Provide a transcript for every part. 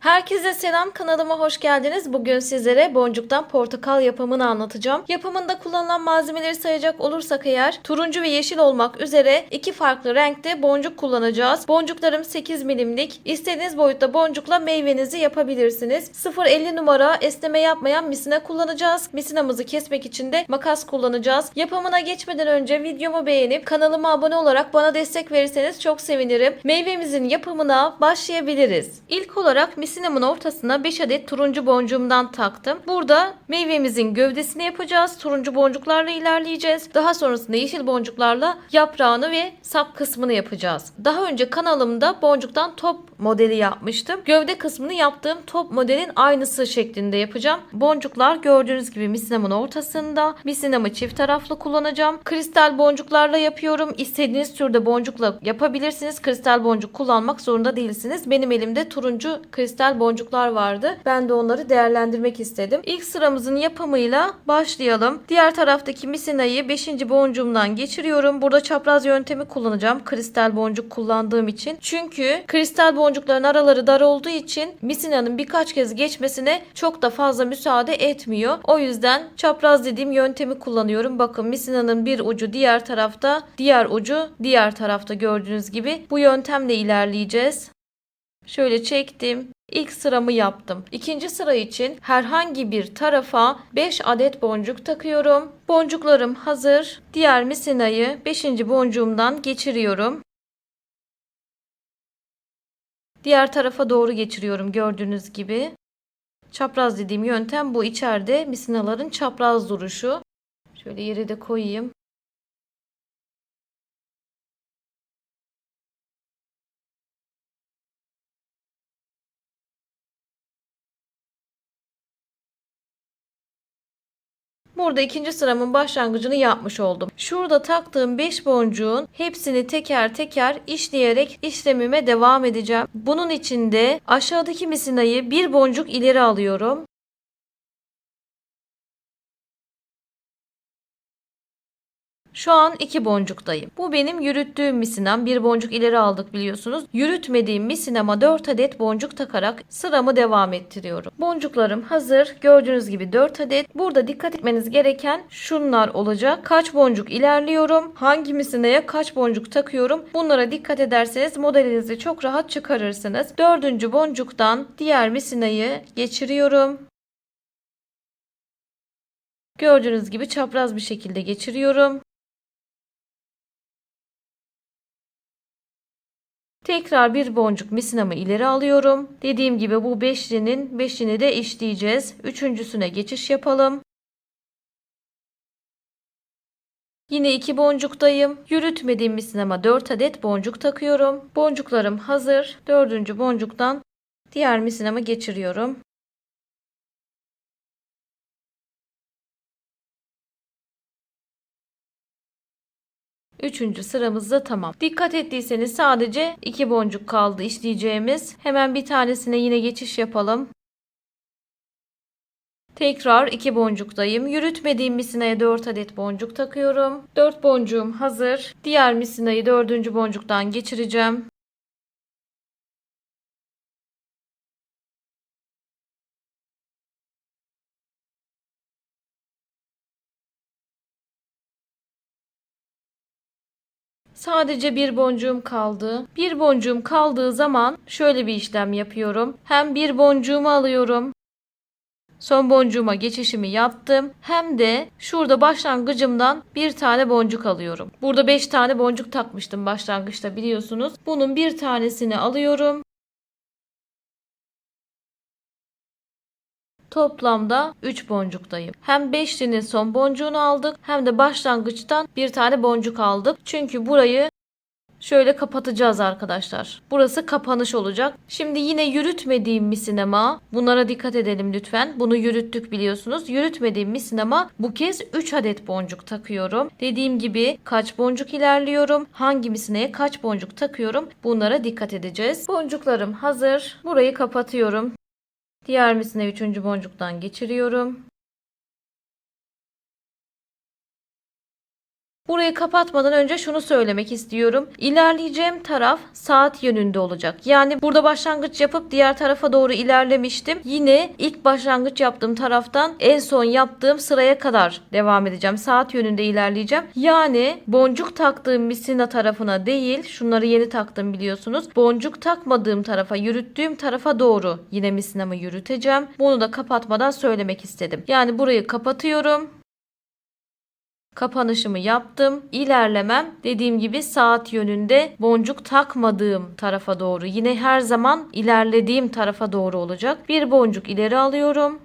Herkese selam, kanalıma hoş geldiniz. Bugün sizlere boncuktan portakal yapımını anlatacağım. Yapımında kullanılan malzemeleri sayacak olursak eğer turuncu ve yeşil olmak üzere iki farklı renkte boncuk kullanacağız. Boncuklarım 8 milimlik. İstediğiniz boyutta boncukla meyvenizi yapabilirsiniz. 0,50 numara esneme yapmayan misina kullanacağız. Misinamızı kesmek için de makas kullanacağız. Yapımına geçmeden önce videomu beğenip kanalıma abone olarak bana destek verirseniz çok sevinirim. Meyvemizin yapımına başlayabiliriz. İlk olarak misinamın ortasına 5 adet turuncu boncuğumdan taktım. Burada meyvemizin gövdesini yapacağız. Turuncu boncuklarla ilerleyeceğiz. Daha sonrasında yeşil boncuklarla yaprağını ve sap kısmını yapacağız. Daha önce kanalımda boncuktan top modeli yapmıştım. Gövde kısmını yaptığım top modelin aynısı şeklinde yapacağım. Boncuklar gördüğünüz gibi misinamın ortasında. Misinamı çift taraflı kullanacağım. Kristal boncuklarla yapıyorum. İstediğiniz türde boncukla yapabilirsiniz. Kristal boncuk kullanmak zorunda değilsiniz. Benim elimde turuncu kristal boncuklar vardı. Ben de onları değerlendirmek istedim. İlk sıramızın yapımıyla başlayalım. Diğer taraftaki misinayı 5. boncuğumdan geçiriyorum. Burada çapraz yöntemi kullanacağım. Kristal boncuk kullandığım için. Çünkü kristal boncukların araları dar olduğu için misinanın birkaç kez geçmesine çok da fazla müsaade etmiyor. O yüzden çapraz dediğim yöntemi kullanıyorum. Bakın misinanın bir ucu diğer tarafta, diğer ucu diğer tarafta gördüğünüz gibi. Bu yöntemle ilerleyeceğiz. Şöyle çektim. İlk sıramı yaptım. İkinci sıra için herhangi bir tarafa 5 adet boncuk takıyorum. Boncuklarım hazır. Diğer misinayı 5. boncuğumdan geçiriyorum. Diğer tarafa doğru geçiriyorum gördüğünüz gibi. Çapraz dediğim yöntem bu. İçeride misinaların çapraz duruşu. Şöyle yere de koyayım. Burada ikinci sıramın başlangıcını yapmış oldum. Şurada taktığım 5 boncuğun hepsini teker teker işleyerek işlemime devam edeceğim. Bunun için de aşağıdaki misinayı bir boncuk ileri alıyorum. Şu an 2 boncuktayım. Bu benim yürüttüğüm misinam. Bir boncuk ileri aldık biliyorsunuz. Yürütmediğim misinama 4 adet boncuk takarak sıramı devam ettiriyorum. Boncuklarım hazır. Gördüğünüz gibi 4 adet. Burada dikkat etmeniz gereken şunlar olacak. Kaç boncuk ilerliyorum? Hangi misinaya kaç boncuk takıyorum? Bunlara dikkat ederseniz modelinizi çok rahat çıkarırsınız. 4. boncuktan diğer misinayı geçiriyorum. Gördüğünüz gibi çapraz bir şekilde geçiriyorum. Tekrar bir boncuk misinamı ileri alıyorum. Dediğim gibi bu beşlinin beşini de işleyeceğiz. Üçüncüsüne geçiş yapalım. Yine 2 boncuktayım. Yürütmediğim misinama 4 adet boncuk takıyorum. Boncuklarım hazır. 4. boncuktan diğer misinamı geçiriyorum. Üçüncü sıramız da tamam. Dikkat ettiyseniz sadece 2 boncuk kaldı işleyeceğimiz. Hemen bir tanesine yine geçiş yapalım. Tekrar 2 boncuktayım. Yürütmediğim misinaya 4 adet boncuk takıyorum. 4 boncuğum hazır. Diğer misinayı 4. boncuktan geçireceğim. Sadece bir boncuğum kaldı. Bir boncuğum kaldığı zaman şöyle bir işlem yapıyorum. Hem bir boncuğumu alıyorum. Son boncuğuma geçişimi yaptım. Hem de şurada başlangıcımdan bir tane boncuk alıyorum. Burada 5 tane boncuk takmıştım başlangıçta biliyorsunuz. Bunun bir tanesini alıyorum. Toplamda 3 boncuktayım. Hem beşlinin son boncuğunu aldık hem de başlangıçtan bir tane boncuk aldık. Çünkü burayı şöyle kapatacağız arkadaşlar. Burası kapanış olacak. Şimdi yine yürütmediğim misinama, bunlara dikkat edelim lütfen. Bunu yürüttük biliyorsunuz. Yürütmediğim misinama bu kez 3 adet boncuk takıyorum. Dediğim gibi kaç boncuk ilerliyorum, hangi misineye kaç boncuk takıyorum, bunlara dikkat edeceğiz. Boncuklarım hazır. Burayı kapatıyorum. Diğer misine 3. boncuktan geçiriyorum. Burayı kapatmadan önce şunu söylemek istiyorum. İlerleyeceğim taraf saat yönünde olacak. Yani burada başlangıç yapıp diğer tarafa doğru ilerlemiştim. Yine ilk başlangıç yaptığım taraftan en son yaptığım sıraya kadar devam edeceğim. Saat yönünde ilerleyeceğim. Yani boncuk taktığım misina tarafına değil, şunları yeni taktım biliyorsunuz. Boncuk takmadığım tarafa, yürüttüğüm tarafa doğru yine misinamı yürüteceğim. Bunu da kapatmadan söylemek istedim. Yani burayı kapatıyorum. Kapanışımı yaptım. İlerlemem dediğim gibi saat yönünde, boncuk takmadığım tarafa doğru. Yine her zaman ilerlediğim tarafa doğru olacak. Bir boncuk ileri alıyorum.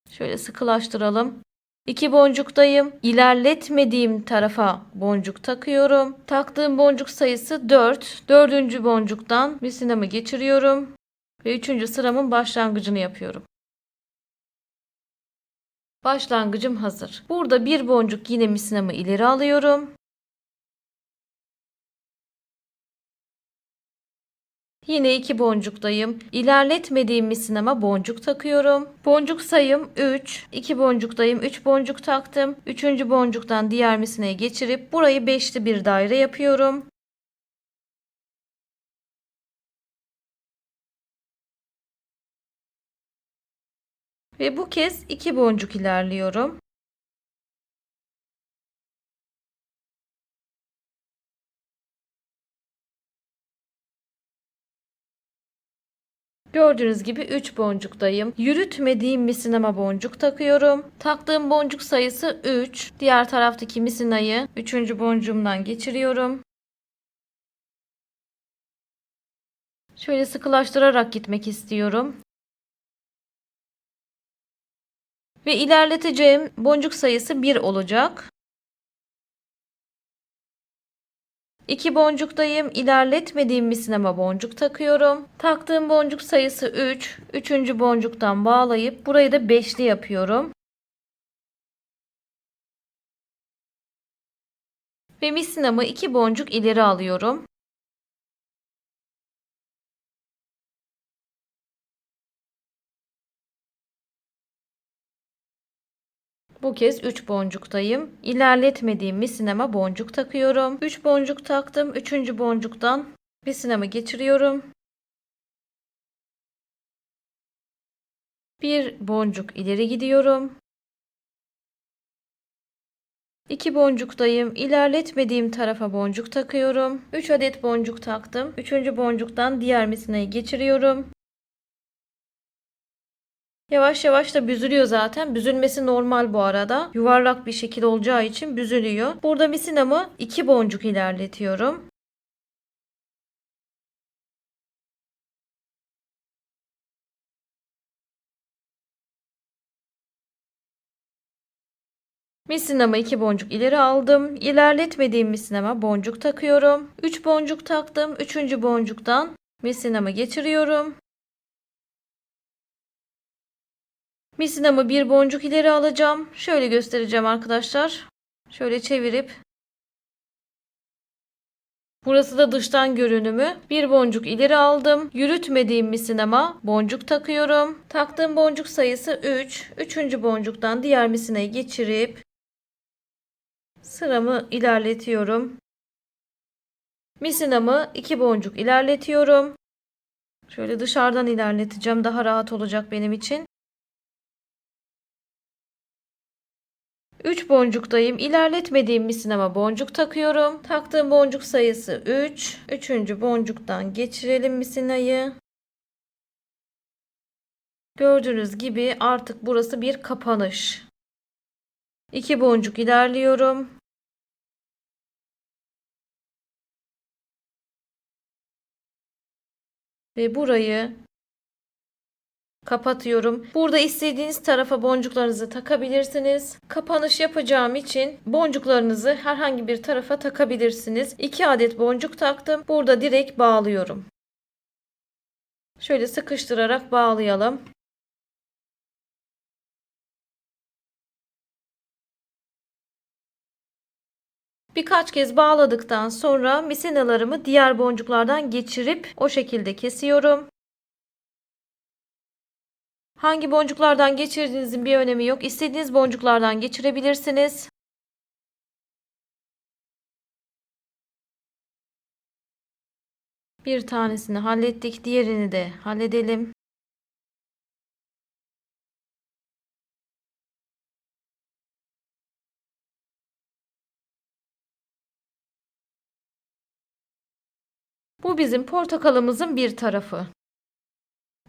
Şöyle sıkılaştıralım. 2 boncuktayım. İlerletmediğim tarafa boncuk takıyorum. Taktığım boncuk sayısı 4. 4. boncuktan misinamı geçiriyorum. Ve 3. sıramın başlangıcını yapıyorum. Başlangıcım hazır. Burada bir boncuk yine misinamı ileri alıyorum. Yine 2 boncuktayım. İlerletmediğim misinama boncuk takıyorum. Boncuk sayım 3. 2 boncuktayım. 3 boncuk taktım. 3. boncuktan diğer misinaya geçirip burayı 5'li bir daire yapıyorum. Ve bu kez 2 boncuk ilerliyorum. Gördüğünüz gibi 3 boncuktayım. Yürütmediğim misinama boncuk takıyorum. Taktığım boncuk sayısı 3. Diğer taraftaki misinayı 3. boncuğumdan geçiriyorum. Şöyle sıkılaştırarak gitmek istiyorum. Ve ilerleteceğim boncuk sayısı 1 olacak. 2 boncuktayım. İlerletmediğim misinama boncuk takıyorum. Taktığım boncuk sayısı 3. 3. boncuktan bağlayıp burayı da 5'li yapıyorum. Ve misinamı 2 boncuk ileri alıyorum. Bu kez 3 boncuktayım. İlerletmediğim misinama boncuk takıyorum. 3 boncuk taktım. 3. boncuktan misinamı geçiriyorum. Bir boncuk ileri gidiyorum. 2 boncuktayım. İlerletmediğim tarafa boncuk takıyorum. 3 adet boncuk taktım. 3. boncuktan diğer misinayı geçiriyorum. Yavaş yavaş da büzülüyor zaten. Büzülmesi normal bu arada. Yuvarlak bir şekil olacağı için büzülüyor. Burada misinamı 2 boncuk ilerletiyorum. Misinama 2 boncuk ileri aldım. İlerletmediğim misinama boncuk takıyorum. 3 boncuk taktım. 3. boncuktan misinamı geçiriyorum. Misinamı bir boncuk ileri alacağım. Şöyle göstereceğim arkadaşlar. Şöyle çevirip. Burası da dıştan görünümü. Bir boncuk ileri aldım. Yürütmediğim misinama boncuk takıyorum. Taktığım boncuk sayısı 3. 3. boncuktan diğer misinayı geçirip sıramı ilerletiyorum. Misinamı 2 boncuk ilerletiyorum. Şöyle dışarıdan ilerleteceğim. Daha rahat olacak benim için. 3 boncuktayım. İlerletmediğim misinama boncuk takıyorum. Taktığım boncuk sayısı 3. 3. boncuktan geçirelim misinayı. Gördüğünüz gibi artık burası bir kapanış. 2 boncuk ilerliyorum. Ve burayı kapatıyorum. Burada istediğiniz tarafa boncuklarınızı takabilirsiniz. Kapanış yapacağım için boncuklarınızı herhangi bir tarafa takabilirsiniz. 2 adet boncuk taktım. Burada direkt bağlıyorum. Şöyle sıkıştırarak bağlayalım. Birkaç kez bağladıktan sonra misinalarımı diğer boncuklardan geçirip o şekilde kesiyorum. Hangi boncuklardan geçirdiğinizin bir önemi yok. İstediğiniz boncuklardan geçirebilirsiniz. Bir tanesini hallettik. Diğerini de halledelim. Bu bizim portakalımızın bir tarafı.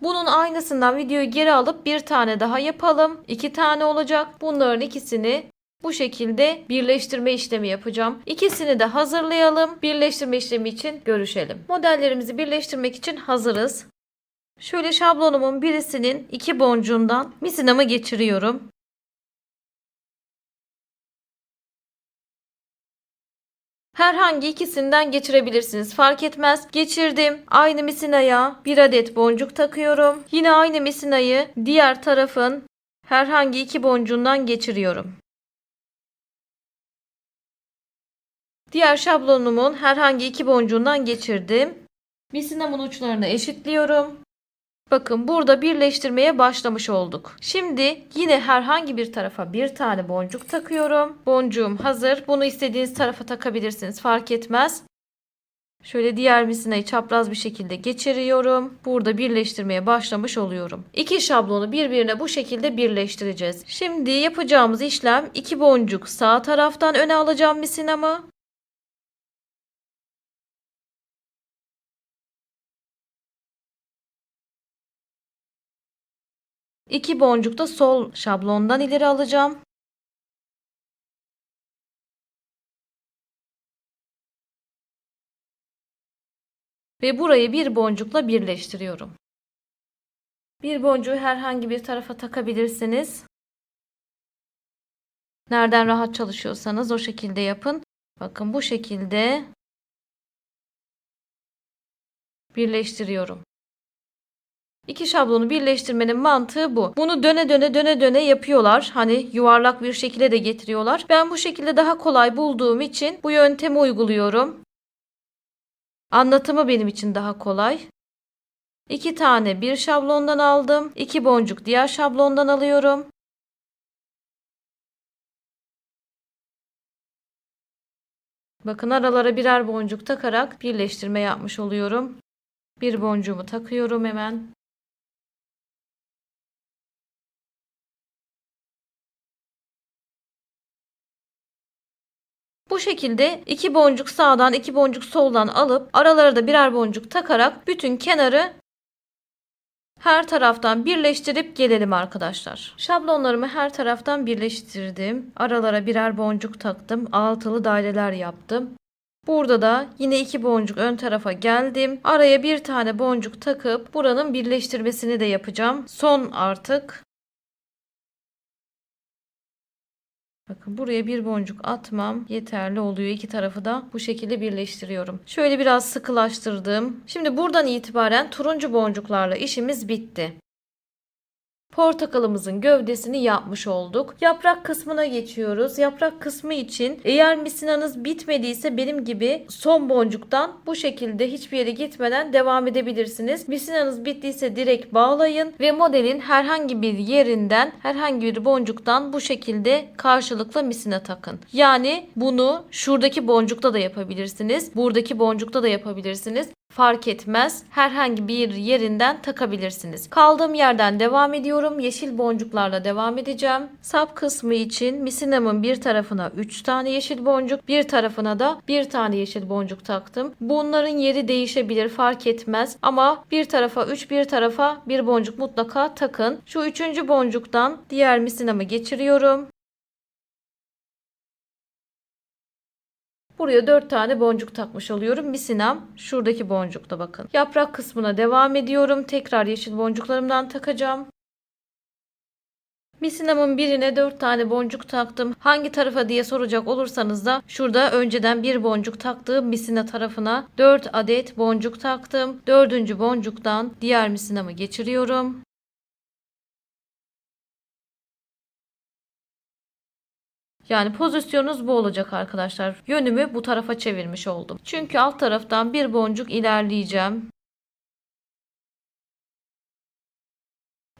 Bunun aynısından videoyu geri alıp bir tane daha yapalım. 2 tane olacak. Bunların ikisini bu şekilde birleştirme işlemi yapacağım. İkisini de hazırlayalım. Birleştirme işlemi için görüşelim. Modellerimizi birleştirmek için hazırız. Şöyle şablonumun birisinin 2 boncuğundan misinamı geçiriyorum. Herhangi ikisinden geçirebilirsiniz. Fark etmez. Geçirdim. Aynı misinaya bir adet boncuk takıyorum. Yine aynı misinayı diğer tarafın herhangi 2 boncuğundan geçiriyorum. Diğer şablonumun herhangi 2 boncuğundan geçirdim. Misinamın uçlarını eşitliyorum. Bakın burada birleştirmeye başlamış olduk. Şimdi yine herhangi bir tarafa bir tane boncuk takıyorum. Boncuğum hazır. Bunu istediğiniz tarafa takabilirsiniz. Fark etmez. Şöyle diğer misinayı çapraz bir şekilde geçiriyorum. Burada birleştirmeye başlamış oluyorum. İki şablonu birbirine bu şekilde birleştireceğiz. Şimdi yapacağımız işlem 2 boncuk sağ taraftan öne alacağım misinamı. 2 boncuk da sol şablondan ileri alacağım. Ve burayı bir boncukla birleştiriyorum. Bir boncuğu herhangi bir tarafa takabilirsiniz. Nereden rahat çalışıyorsanız o şekilde yapın. Bakın bu şekilde birleştiriyorum. İki şablonu birleştirmenin mantığı bu. Bunu döne döne yapıyorlar. Hani yuvarlak bir şekilde de getiriyorlar. Ben bu şekilde daha kolay bulduğum için bu yöntemi uyguluyorum. Anlatımı benim için daha kolay. 2 tane bir şablondan aldım. 2 boncuk diğer şablondan alıyorum. Bakın aralara birer boncuk takarak birleştirme yapmış oluyorum. Bir boncuğumu takıyorum hemen. Bu şekilde 2 boncuk sağdan 2 boncuk soldan alıp aralara da birer boncuk takarak bütün kenarı her taraftan birleştirip gelelim arkadaşlar. Şablonlarımı her taraftan birleştirdim. Aralara birer boncuk taktım. Altılı daireler yaptım. Burada da yine 2 boncuk ön tarafa geldim. Araya bir tane boncuk takıp buranın birleştirmesini de yapacağım. Son artık. Bakın buraya bir boncuk atmam yeterli oluyor. İki tarafı da bu şekilde birleştiriyorum. Şöyle biraz sıkılaştırdım. Şimdi buradan itibaren turuncu boncuklarla işimiz bitti. Portakalımızın gövdesini yapmış olduk. Yaprak kısmına geçiyoruz. Yaprak kısmı için eğer misinanız bitmediyse benim gibi son boncuktan bu şekilde hiçbir yere gitmeden devam edebilirsiniz. Misinanız bittiyse direkt bağlayın ve modelin herhangi bir yerinden herhangi bir boncuktan bu şekilde karşılıklı misina takın. Yani bunu şuradaki boncukta da yapabilirsiniz. Buradaki boncukta da yapabilirsiniz. Fark etmez. Herhangi bir yerinden takabilirsiniz. Kaldığım yerden devam ediyorum. Yeşil boncuklarla devam edeceğim. Sap kısmı için misinamın bir tarafına 3 tane yeşil boncuk, bir tarafına da bir tane yeşil boncuk taktım. Bunların yeri değişebilir, fark etmez. Ama bir tarafa 3, bir tarafa bir boncuk mutlaka takın. Şu üçüncü boncuktan diğer misinamı geçiriyorum. Buraya 4 tane boncuk takmış oluyorum. Misinam şuradaki boncukta bakın. Yaprak kısmına devam ediyorum. Tekrar yeşil boncuklarımdan takacağım. Misinamın birine 4 tane boncuk taktım. Hangi tarafa diye soracak olursanız da şurada önceden bir boncuk taktığım misina tarafına 4 adet boncuk taktım. Dördüncü boncuktan diğer misinamı geçiriyorum. Yani pozisyonunuz bu olacak arkadaşlar. Yönümü bu tarafa çevirmiş oldum. Çünkü alt taraftan bir boncuk ilerleyeceğim.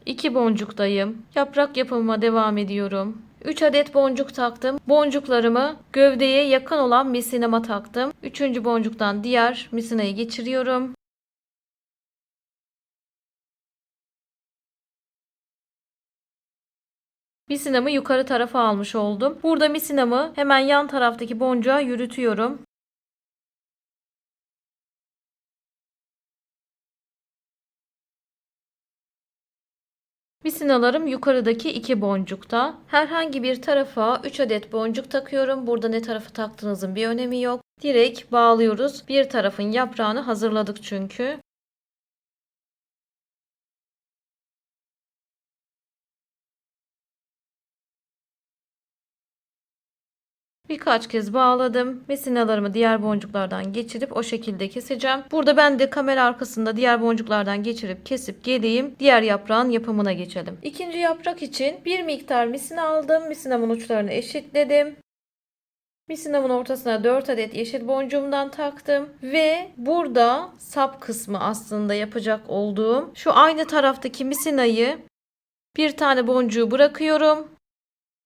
2 boncuktayım. Yaprak yapımıma devam ediyorum. 3 adet boncuk taktım. Boncuklarımı gövdeye yakın olan misinama taktım. 3. boncuktan diğer misinayı geçiriyorum. Misinamı yukarı tarafa almış oldum. Burada misinamı hemen yan taraftaki boncuğa yürütüyorum. Misinalarım yukarıdaki 2 boncukta. Herhangi bir tarafa 3 adet boncuk takıyorum. Burada ne tarafı taktığınızın bir önemi yok. Direkt bağlıyoruz. Bir tarafın yaprağını hazırladık çünkü. Birkaç kez bağladım. Misinalarımı diğer boncuklardan geçirip o şekilde keseceğim. Burada ben de kamera arkasında diğer boncuklardan geçirip kesip geleyim. Diğer yaprağın yapımına geçelim. İkinci yaprak için bir miktar misina aldım. Misinamın uçlarını eşitledim. Misinamın ortasına 4 adet yeşil boncuğumdan taktım. Ve burada sap kısmı aslında yapacak olduğum şu aynı taraftaki misinayı bir tane boncuğu bırakıyorum.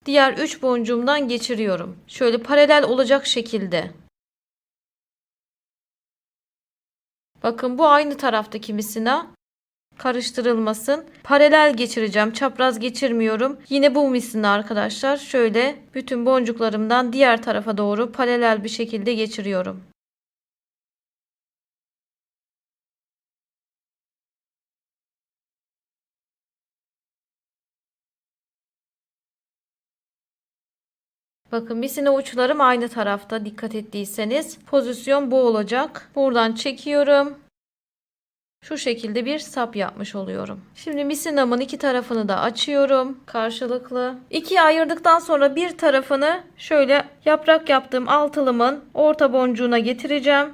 Diğer 3 boncuğumdan geçiriyorum. Şöyle paralel olacak şekilde. Bakın bu aynı taraftaki misina. Karıştırılmasın. Paralel geçireceğim. Çapraz geçirmiyorum. Yine bu misina arkadaşlar. Şöyle bütün boncuklarımdan diğer tarafa doğru paralel bir şekilde geçiriyorum. Bakın misina uçlarım aynı tarafta, dikkat ettiyseniz. Pozisyon bu olacak. Buradan çekiyorum. Şu şekilde bir sap yapmış oluyorum. Şimdi misinamın iki tarafını da açıyorum. Karşılıklı. İkiye ayırdıktan sonra bir tarafını şöyle yaprak yaptığım altılımın orta boncuğuna getireceğim.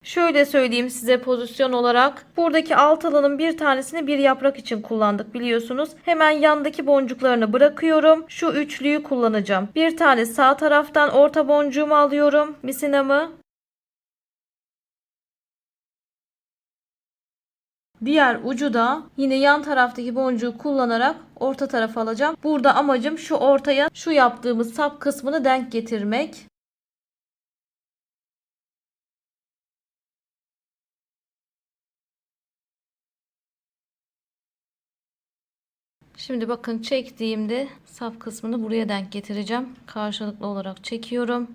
Şöyle söyleyeyim size pozisyon olarak. Buradaki altılının bir tanesini bir yaprak için kullandık biliyorsunuz. Hemen yandaki boncuklarını bırakıyorum. Şu üçlüyü kullanacağım. Bir tane sağ taraftan orta boncuğumu alıyorum. Misinamı. Diğer ucu da yine yan taraftaki boncuğu kullanarak orta tarafa alacağım. Burada amacım şu ortaya şu yaptığımız sap kısmını denk getirmek. Şimdi bakın çektiğimde sap kısmını buraya denk getireceğim. Karşılıklı olarak çekiyorum.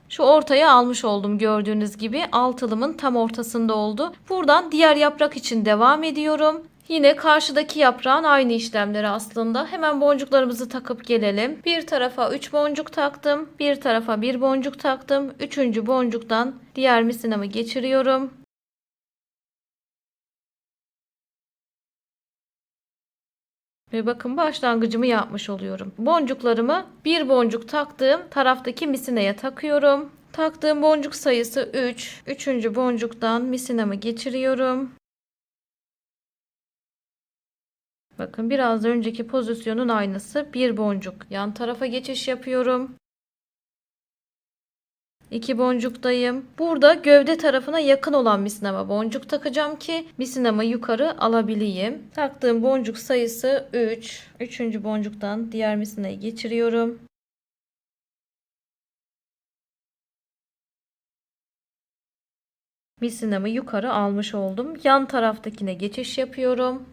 Şu ortaya almış oldum gördüğünüz gibi. Altılımın tam ortasında oldu. Buradan diğer yaprak için devam ediyorum. Yine karşıdaki yaprağın aynı işlemleri aslında. Hemen boncuklarımızı takıp gelelim. Bir tarafa 3 boncuk taktım. Bir tarafa 1 boncuk taktım. Üçüncü boncuktan diğer misinamı geçiriyorum. Ve bakın başlangıcımı yapmış oluyorum. Boncuklarımı bir boncuk taktığım taraftaki misinaya takıyorum. Taktığım boncuk sayısı 3. Üçüncü boncuktan misinamı geçiriyorum. Bakın biraz da önceki pozisyonun aynısı. Bir boncuk yan tarafa geçiş yapıyorum. 2 boncuktayım. Burada gövde tarafına yakın olan misinama boncuk takacağım ki misinamı yukarı alabileyim. Taktığım boncuk sayısı 3. Üçüncü boncuktan diğer misinayı geçiriyorum. Misinamı yukarı almış oldum. Yan taraftakine geçiş yapıyorum.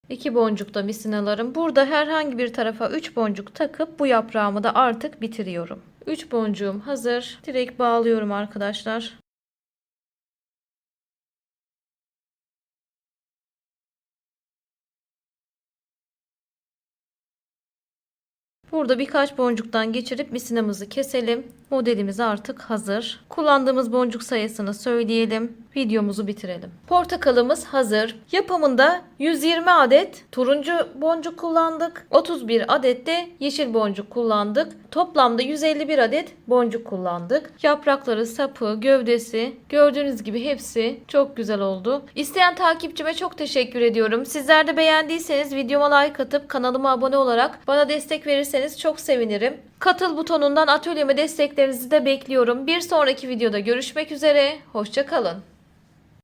İki boncukta misinalarım. Burada herhangi bir tarafa 3 boncuk takıp bu yaprağımı da artık bitiriyorum. 3 boncuğum hazır. Direkt bağlıyorum arkadaşlar. Burada birkaç boncuktan geçirip misinamızı keselim. Modelimiz artık hazır. Kullandığımız boncuk sayısını söyleyelim. Videomuzu bitirelim. Portakalımız hazır. Yapımında 120 adet turuncu boncuk kullandık. 31 adet de yeşil boncuk kullandık. Toplamda 151 adet boncuk kullandık. Yaprakları, sapı, gövdesi gördüğünüz gibi hepsi çok güzel oldu. İsteyen takipçime çok teşekkür ediyorum. Sizler de beğendiyseniz videoma like atıp kanalıma abone olarak bana destek verirseniz çok sevinirim. Katıl butonundan atölyeme desteklerinizi de bekliyorum. Bir sonraki videoda görüşmek üzere. Hoşça kalın.